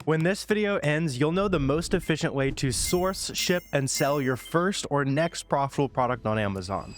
When this video ends, you'll know the most efficient way to source, ship, and sell your first or next profitable product on Amazon.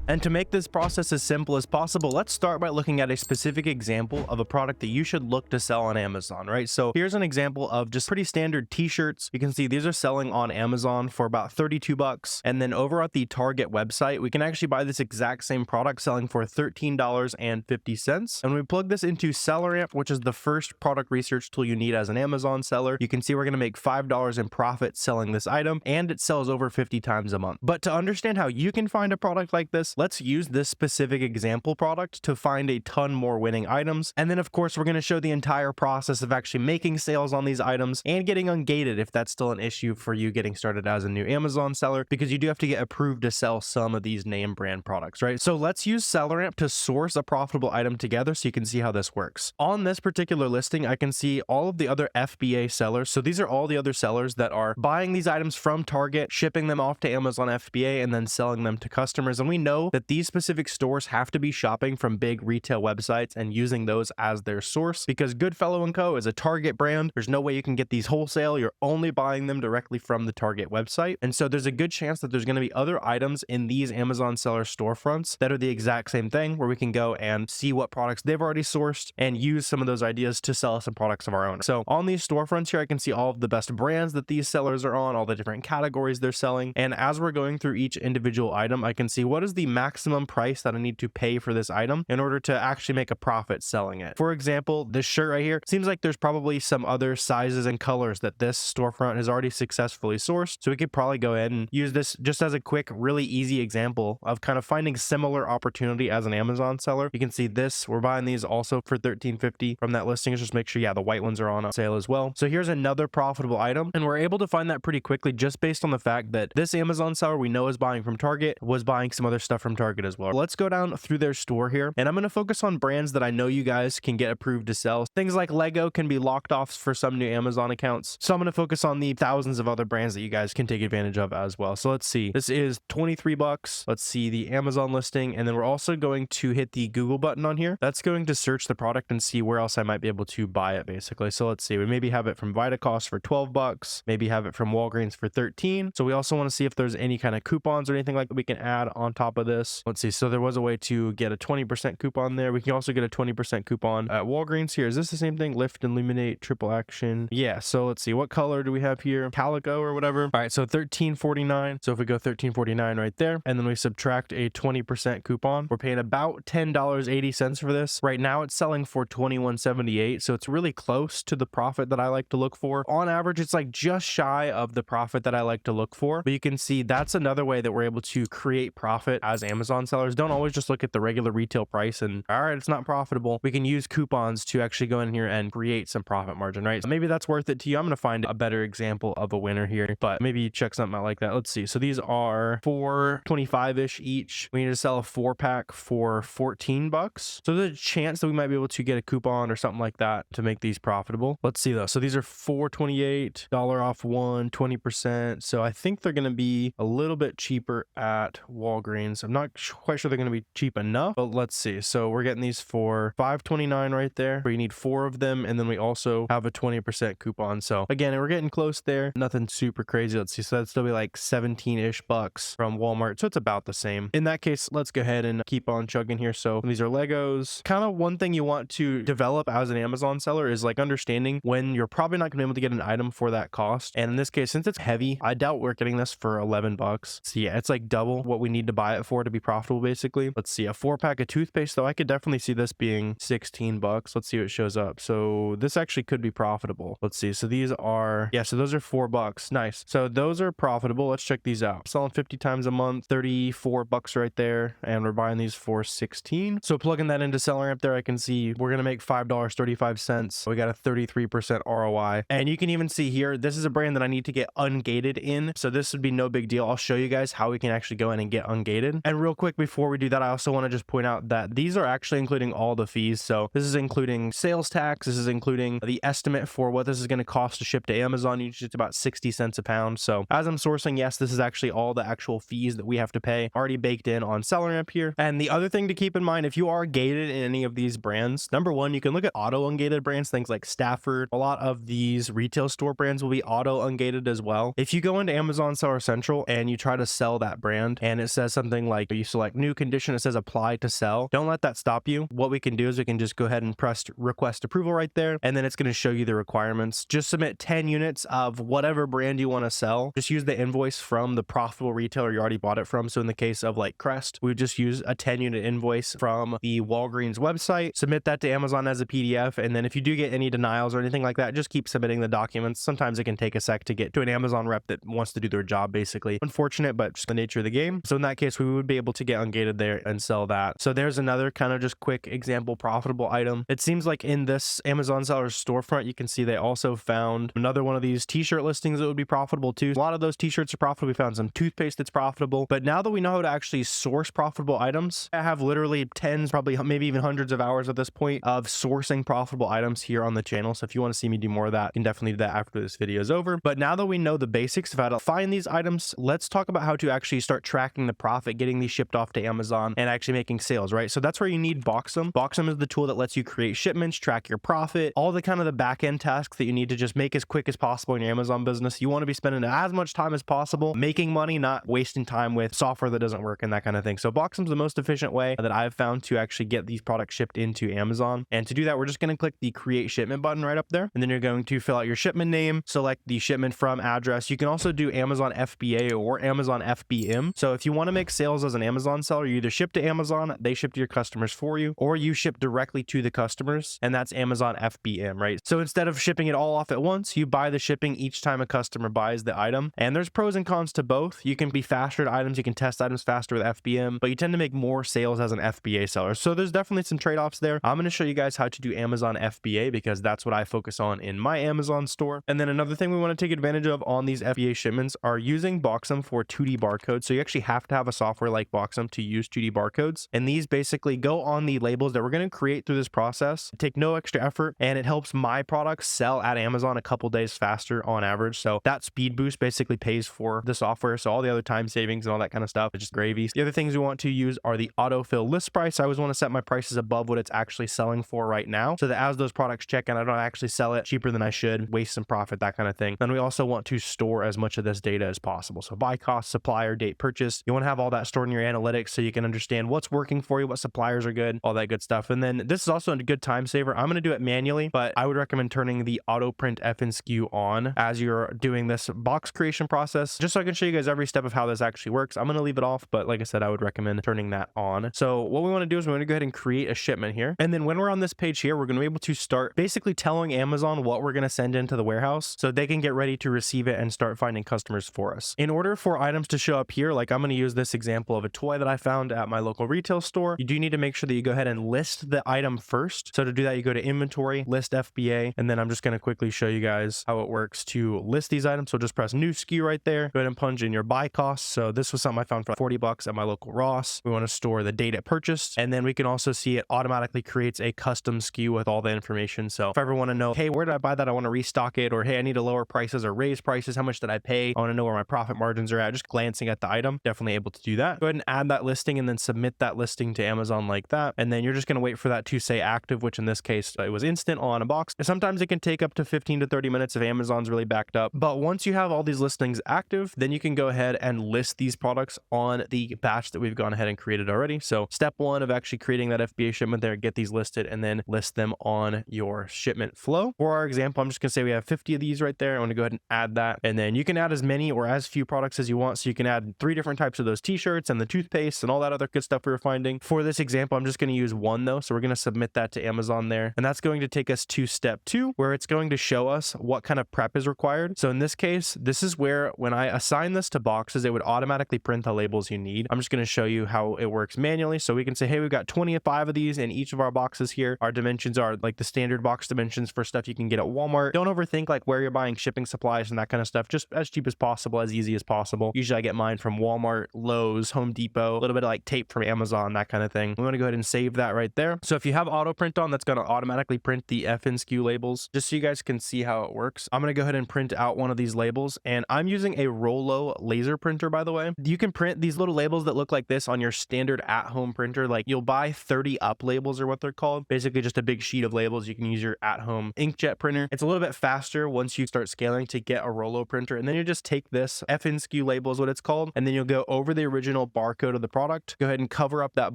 And to make this process as simple as possible, let's start by looking at a specific example of a product that you should look to sell on Amazon, right? So here's an example of just pretty standard t-shirts. You can see these are selling on Amazon for about 32 bucks. And then over at the Target website, we can actually buy this exact same product selling for $13.50. And we plug this into SellerAmp, which is the first product research tool you need as an Amazon seller. You can see we're going to make $5 in profit selling this item, and it sells over 50 times a month. But to understand how you can find a product like this, let's use this specific example product to find a ton more winning items. And then of course, we're going to show the entire process of actually making sales on these items and getting ungated if that's still an issue for you getting started as a new Amazon seller, because you do have to get approved to sell some of these name brand products, right? So let's use SellerAmp to source a profitable item together so you can see how this works. On this particular listing, I can see all of the other FBA sellers. So these are all the other sellers that are buying these items from Target, shipping them off to Amazon FBA, and then selling them to customers. And we know that these specific stores have to be shopping from big retail websites and using those as their source, because Goodfellow & Co. is a Target brand. There's no way you can get these wholesale. You're only buying them directly from the Target website. And so there's a good chance that there's going to be other items in these Amazon seller storefronts that are the exact same thing, where we can go and see what products they've already sourced and use some of those ideas to sell some products of our own. So on these storefronts here, I can see all of the best brands that these sellers are on, all the different categories they're selling. And as we're going through each individual item, I can see what is the maximum price that I need to pay for this item in order to actually make a profit selling it. For example, this shirt right here seems like there's probably some other sizes and colors that this storefront has already successfully sourced. So we could probably go ahead and use this just as a quick, really easy example of kind of finding similar opportunity as an Amazon seller. You can see this, we're buying these also for $13.50 from that listing. Just make sure, yeah, the white ones are on sale as well. So here's another profitable item, and we're able to find that pretty quickly just based on the fact that this Amazon seller we know is buying from Target was buying some other stuff from Target as well. Let's go down through their store here, and I'm going to focus on brands that I know you guys can get approved to sell. Things like Lego can be locked off for some new Amazon accounts. So I'm going to focus on the thousands of other brands that you guys can take advantage of as well. So let's see. This is 23 bucks. Let's see the Amazon listing, and then we're also going to hit the Google button on here. That's going to search the product and see where else I might be able to buy it basically. So let's see. We maybe have it from Vitacost for 12 bucks, maybe have it from Walgreens for 13. So we also want to see if there's any kind of coupons or anything like that we can add on top of this. Let's see. So there was a way to get a 20% coupon there. We can also get a 20% coupon at Walgreens here. Is this the same thing? Lift, Illuminate, Triple Action. Yeah. So let's see. What color do we have here? Calico or whatever. All right. So $13.49. So if we go $13.49 right there, and then we subtract a 20% coupon, we're paying about $10.80 for this. Right now it's selling for $21.78. So it's really close to the profit that I like to look for. On average, it's like just shy of the profit that I like to look for. But you can see that's another way that we're able to create profit as Amazon sellers. Don't always just look at the regular retail price and all right, it's not profitable. We can use coupons to actually go in here and create some profit margin, right? So maybe that's worth it to you. I'm going to find a better example of a winner here, but maybe check something out like that. Let's see. So these are $4.25-ish each. We need to sell a 4-pack for 14 bucks. So there's a chance that we might be able to get a coupon or something like that to make these profitable. Let's see though. So these are $4.28, off one, 20%. So I think they're going to be a little bit cheaper at Walgreens. I'm not quite sure they're going to be cheap enough, but let's see. So we're getting these for $5.29 right there, where you need 4 of them, and then we also have a 20% coupon. So again, we're getting close there. Nothing super crazy. Let's see. So that'd still be like 17-ish bucks from Walmart. So it's about the same. In that case, let's go ahead and keep on chugging here. So these are Legos. Kind of one thing you want to develop as an Amazon seller is like understanding when you're probably not going to be able to get an item for that cost. And in this case, since it's heavy, I doubt we're getting this for 11 bucks. So yeah, it's like double what we need to buy it for to be profitable basically. Let's see, a 4-pack of toothpaste though, I could definitely see this being 16 bucks. Let's see what shows up. So this actually could be profitable. Let's see. So these are, yeah, so those are 4 bucks. Nice. So those are profitable. Let's check these out. Selling 50 times a month, 34 bucks right there. And we're buying these for 16. So plugging that into SellerAmp there, I can see we're going to make $5.35. We got a 33% ROI. And you can even see here, this is a brand that I need to get ungated in. So this would be no big deal. I'll show you guys how we can actually go in and get ungated. And And real quick before we do that, I also want to just point out that these are actually including all the fees. So this is including sales tax, this is including the estimate for what this is going to cost to ship to Amazon. Usually it's about 60 cents a pound. So as I'm sourcing, yes, this is actually all the actual fees that we have to pay already baked in on SellerAmp here. And the other thing to keep in mind, if you are gated in any of these brands, number one, you can look at auto-ungated brands, things like Stafford. A lot of these retail store brands will be auto-ungated as well. If you go into Amazon Seller Central and you try to sell that brand and it says something like you select new condition, it says apply to sell, don't let that stop you. What we can do is we can just go ahead and press request approval right there, and then it's going to show you the requirements. Just submit 10 units of whatever brand you want to sell. Just use the invoice from the profitable retailer you already bought it from. So in the case of like Crest, we would just use a 10 unit invoice from the Walgreens website, submit that to Amazon as a PDF, and then if you do get any denials or anything like that, just keep submitting the documents. Sometimes it can take a sec to get to an Amazon rep that wants to do their job, basically. Unfortunate, but just the nature of the game. So in that case, we would be able to get ungated there and sell that. So there's another kind of just quick example profitable item. It seems like in this Amazon seller's storefront, you can see they also found another one of these t-shirt listings that would be profitable too. A lot of those t-shirts are profitable. We found some toothpaste that's profitable. But now that we know how to actually source profitable items, I have literally tens, probably maybe even hundreds of hours at this point of sourcing profitable items here on the channel. So if you want to see me do more of that, you can definitely do that after this video is over. But now that we know the basics of how to find these items, let's talk about how to actually start tracking the profit, getting these shipped off to Amazon and actually making sales, right? So that's where you need Boxem. Boxem is the tool that lets you create shipments, track your profit, all the kind of the back end tasks that you need to just make as quick as possible in your Amazon business. You want to be spending as much time as possible making money, not wasting time with software that doesn't work and that kind of thing. So Boxem's the most efficient way that I've found to actually get these products shipped into Amazon. And to do that, we're just going to click the create shipment button right up there. And then you're going to fill out your shipment name, select the shipment from address. You can also do Amazon FBA or Amazon FBM. So if you want to make sales as an Amazon seller, you either ship to Amazon, they ship to your customers for you, or you ship directly to the customers, and that's Amazon FBM, right? So instead of shipping it all off at once, you buy the shipping each time a customer buys the item. And there's pros and cons to both. You can be faster at items, you can test items faster with FBM, but you tend to make more sales as an FBA seller. So there's definitely some trade-offs there. I'm going to show you guys how to do Amazon FBA because that's what I focus on in my Amazon store. And then another thing we want to take advantage of on these FBA shipments are using Boxem for 2D barcodes. So you actually have to have a software like Boxem to use 2D barcodes. And these basically go on the labels that we're going to create through this process, take no extra effort, and it helps my products sell at Amazon a couple days faster on average. So that speed boost basically pays for the software. So all the other time savings and all that kind of stuff is just gravy. The other things we want to use are the autofill list price. I always want to set my prices above what it's actually selling for right now, so that as those products check in, I don't actually sell it cheaper than I should, waste some profit, that kind of thing. Then we also want to store as much of this data as possible. So buy cost, supplier, date purchase. You want to have all that stored in your analytics so you can understand what's working for you, what suppliers are good, all that good stuff. And then this is also a good time saver. I'm going to do it manually, but I would recommend turning the auto print FNSKU on as you're doing this box creation process, just so I can show you guys every step of how this actually works. I'm going to leave it off, but like I said, I would recommend turning that on. So what we want to do is we're going to go ahead and create a shipment here. And then when we're on this page here, we're going to be able to start basically telling Amazon what we're going to send into the warehouse so they can get ready to receive it and start finding customers for us. In order for items to show up here, like I'm going to use this example of a toy that I found at my local retail store, you do need to make sure that you go ahead and list the item first. So to do that, you go to inventory, list FBA, and then I'm just going to quickly show you guys how it works to list these items. So just press new SKU right there, go ahead and punch in your buy costs. So this was something I found for 40 bucks at my local Ross. We want to store the date it purchased, and then we can also see it automatically creates a custom SKU with all the information. So if I ever want to know, hey, where did I buy that? I want to restock it, or hey, I need to lower prices or raise prices. How much did I pay? I want to know where my profit margins are at. Just glancing at the item, definitely able to do that. Go ahead and add that listing and then submit that listing to Amazon like that. And then you're just going to wait for that to say active, which in this case, it was instant on a box. Sometimes it can take up to 15 to 30 minutes if Amazon's really backed up. But once you have all these listings active, then you can go ahead and list these products on the batch that we've gone ahead and created already. So step one of actually creating that FBA shipment there, get these listed and then list them on your shipment flow. For our example, I'm just going to say we have 50 of these right there. I want to go ahead and add that. And then you can add as many or as few products as you want. So you can add 3 different types of those t-shirts and the toothpaste and all that other good stuff we were finding. For this example, I'm just going to use one though. So we're going to submit that to Amazon there. And that's going to take us to step 2, where it's going to show us what kind of prep is required. So in this case, this is where when I assign this to boxes, it would automatically print the labels you need. I'm just going to show you how it works manually. So we can say, hey, we've got 25 of these in each of our boxes here. Our dimensions are like the standard box dimensions for stuff you can get at Walmart. Don't overthink like where you're buying shipping supplies and that kind of stuff. Just as cheap as possible, as easy as possible. Usually I get mine from Walmart, Lowe's, Home Depot, a little bit of like tape from Amazon, that kind of thing. We want to go ahead and save that right there. So if you have auto print on, that's going to automatically print the FNSKU labels. Just so you guys can see how it works, I'm going to go ahead and print out one of these labels, and I'm using a Rollo laser printer, by the way. You can print these little labels that look like this on your standard at-home printer. Like, you'll buy 30 up labels, or what they're called, basically just a big sheet of labels. You can use your at-home inkjet printer. It's a little bit faster once you start scaling to get a Rollo printer, and then you just take this FNSKU label is what it's called, and then you'll go over the original barcode of the product, go ahead and cover up that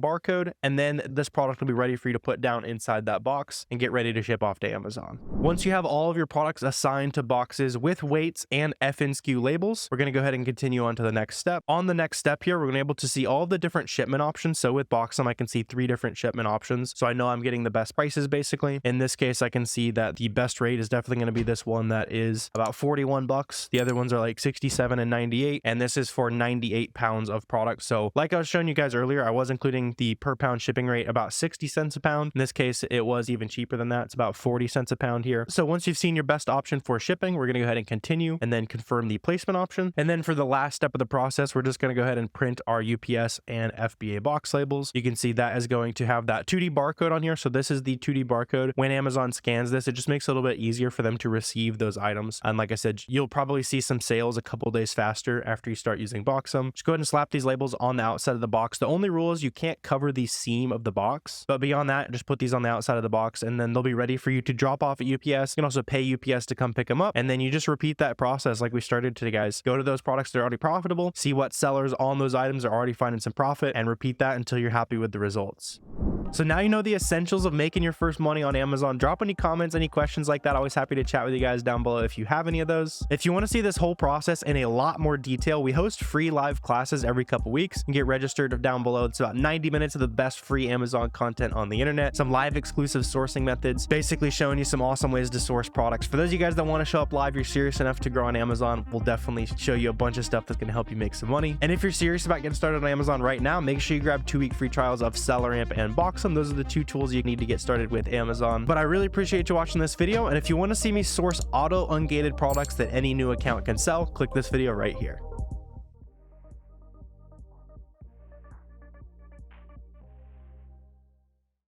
barcode, and then this product will be ready for you to put down inside that box and get ready to ship off to Amazon. Once you have all of your products assigned to boxes with weights and FNSKU labels, we're going to go ahead and continue on to the next step. On the next step here, we're going to be able to see all the different shipment options. So with Boxum, I can see 3 different shipment options, so I know I'm getting the best prices basically. In this case, I can see that the best rate is definitely going to be this one that is about 41 bucks. The other ones are like 67 and 98, and this is for 98 pounds of product. So like I was showing you guys earlier, I was including the per pound shipping rate about 60 cents a pound. In this case, it was even cheaper than that. It's about 40 cents a pound here. So once you've seen your best option for shipping, we're going to go ahead and continue and then confirm the placement option. And then for the last step of the process, we're just going to go ahead and print our UPS and FBA box labels. You can see that is going to have that 2D barcode on here. So this is the 2D barcode. When Amazon scans this, it just makes it a little bit easier for them to receive those items. And like I said, you'll probably see some sales a couple days faster after you start using Boxum. Just go ahead and slap these labels on the outside of the box. The only rule is you can't cover the seam of the box, but beyond that, just put these on the outside of the box, and then they'll be ready for you to drop off at UPS. You can also pay UPS to come pick them up, and then you just repeat that process like we started today, guys. Go to those products that are already profitable, see what sellers on those items are already finding some profit, and repeat that until you're happy with the results. So now you know the essentials of making your first money on Amazon. Drop any comments, any questions like that. Always happy to chat with you guys down below if you have any of those. If you want to see this whole process in a lot more detail, we host free live classes every couple weeks. You can get registered down below. It's about 90 minutes of the best free Amazon content on the internet, some live exclusive sourcing methods, basically showing you some awesome ways to source products. For those of you guys that want to show up live, you're serious enough to grow on Amazon, we'll definitely show you a bunch of stuff that's going to help you make some money. And if you're serious about getting started on Amazon right now, make sure you grab 2-week free trials of SellerAmp and Boxum. Those are the 2 tools you need to get started with Amazon. But I really appreciate you watching this video, and if you want to see me source auto-ungated products that any new account can sell, click this video right here.